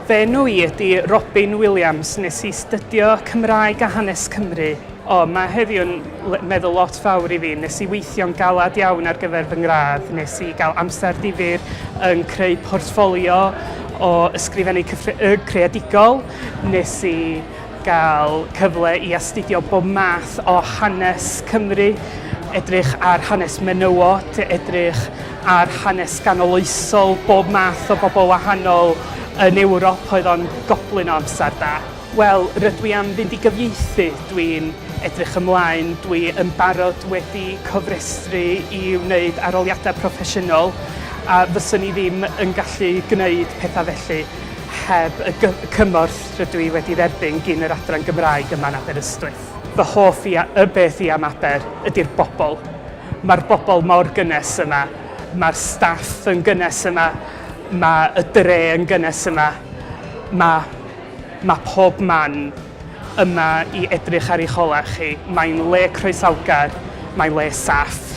Fe enw I ydy Robin Williams, nes I studio Cymraeg a hanes Cymru. Mae heddiw'n meddwl lot fawr I fi. Nes I weithio'n galad iawn ar gyfer fy ngradd. Nes I gael amser difyr yn creu portffolio o ysgrifennu creadigol. Nes I gael cyfle I astudio bob math o hanes Cymru, edrych ar hanes menywod, edrych ar hanes ganoloesol, bob math o bobl wahanol yn Ewrop oedd o'n goblin o amser da. Wel, rydw I am fynd I gyfieithu, dwi'n edrych ymlaen, dwi yn barod wedi cofrestru I wneud aroliadau proffesiynol a fyswn I ddim yn gallu gwneud pethau felly heb y cymorth rydw I wedi dderbyn gyn yr Adran Gymraeg yma yn Aberystwyth. Fy hoff y beth I am Aber ydy'r bobl. Mae'r bobl mor gynnes yma, mae'r staff yn gynnes yma, mae y dre yn gynnes yma, mae pob man yma I edrych ar eich ola chi. Mae'n le croesawgar, mae'n le saff.